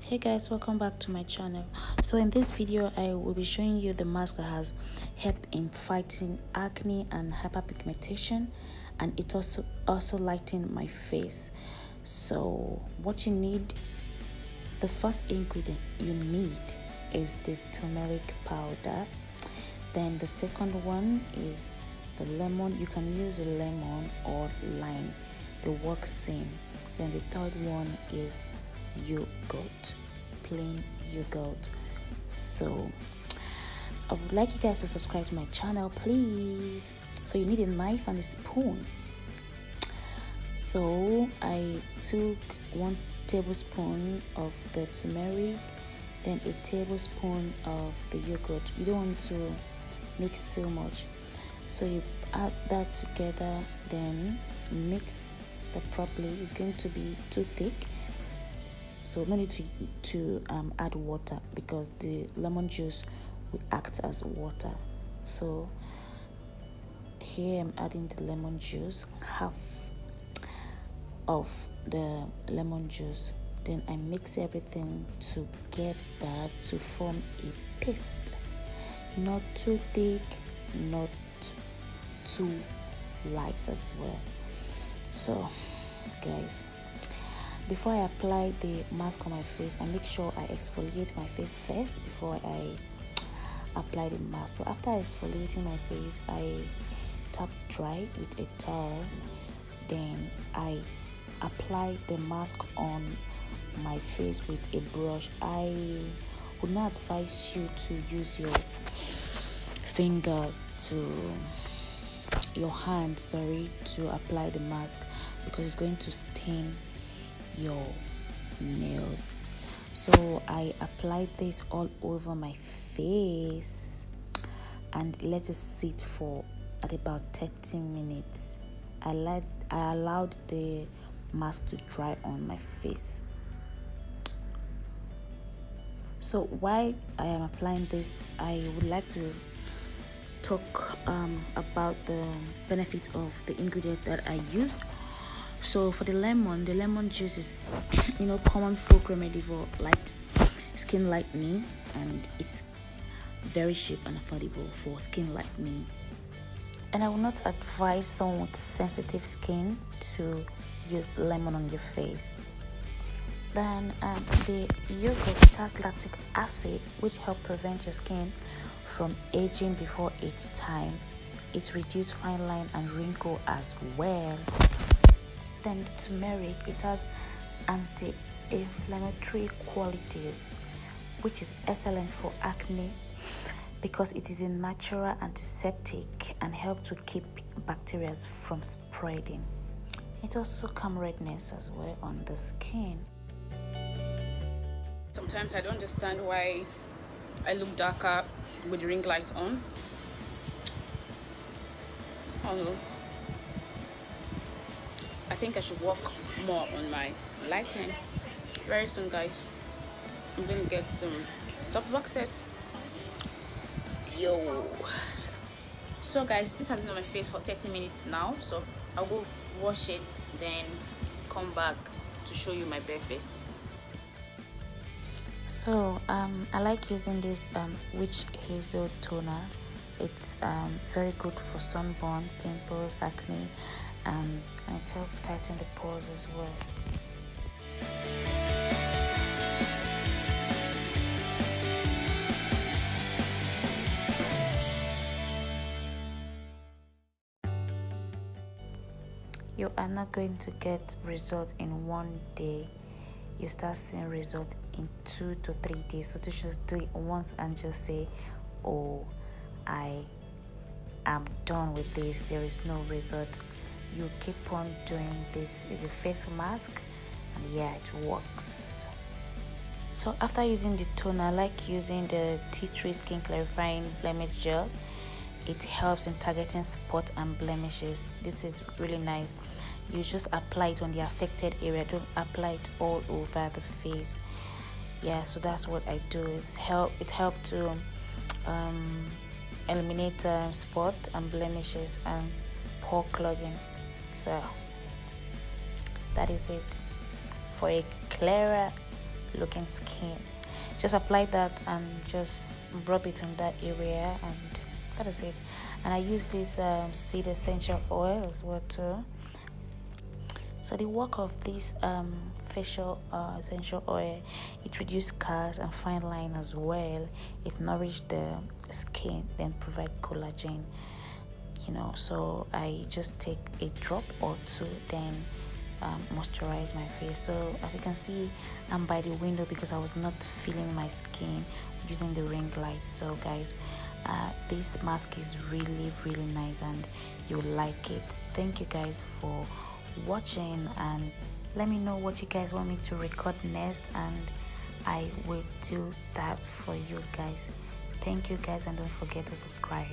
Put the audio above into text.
Hey guys, welcome back to my channel. So in this video I will be showing you the mask that has helped in fighting acne and hyperpigmentation, and it also lighten my face. So what you need, the first ingredient you need is the turmeric powder. Then the second one is the lemon. You can use a lemon or lime, they work same. Then the third one is yogurt, plain yogurt. So I would like you guys to subscribe to my channel, please. So you need a knife and a spoon. So I took 1 tablespoon of the turmeric, then a tablespoon of the yogurt. You don't want to mix too much, so you add that together, then mix that properly. It's going to be too thick, so no need to add water, because the lemon juice will act as water. So here I'm adding the lemon juice, half of the lemon juice. Then I mix everything together to form a paste, not too thick, not too light as well. So guys, before I apply the mask on my face, I make sure I exfoliate my face first before I apply the mask. So after exfoliating my face, I tap dry with a towel, then I apply the mask on my face with a brush. I would not advise you to use your fingers your hand to apply the mask, because it's going to stain your nails. So I applied this all over my face and let it sit for at about 30 minutes. I allowed the mask to dry on my face. So while I am applying this, I would like to talk about the benefit of the ingredient that I used. So for the lemon juice is common folk remedy for skin lightening, and it's very cheap and affordable for skin lightening. And I will not advise someone with sensitive skin to use lemon on your face. Then the yogurt has lactic acid, which help prevent your skin from aging before its time. It reduces fine line and wrinkle as well. Then the turmeric, it has anti-inflammatory qualities, which is excellent for acne because it is a natural antiseptic and helps to keep bacteria from spreading. It also calms redness as well on the skin. Sometimes I don't understand why I look darker with the ring light on. I don't know. I think I should work more on my lighting. Very soon, guys, I'm going to get some soft boxes. Yo. So guys, this has been on my face for 30 minutes now. So I'll go wash it, then come back to show you my bare face. So I like using this witch hazel toner. It's very good for sunburn, pimples, acne, and it helps tighten the pores as well. You are not going to get results in one day. You start seeing results in 2 to 3 days. So to just do it once and just say, oh, I am done with this, there is no result. You keep on doing this. It's a face mask, and yeah, it works. So after using the toner, I like using the tea tree skin clarifying blemish gel. It helps in targeting spots and blemishes. This is really nice. You just apply it on the affected area, don't apply it all over the face. Yeah, so that's what I do. It helps to eliminate spots and blemishes and pore clogging. So that is it. For a clearer looking skin. Just apply that and just rub it on that area, and that is it. And I use this seed essential oil as well too. So the work of this facial essential oil, it reduces scars and fine line as well. It nourishes the skin, then provide collagen. So I just take a drop or two, then moisturize my face. So as you can see, I'm by the window because I was not feeling my skin using the ring light. So guys, this mask is really nice and you like it. Thank you guys for watching, and let me know what you guys want me to record next, and I will do that for you guys. Thank you guys, and don't forget to subscribe.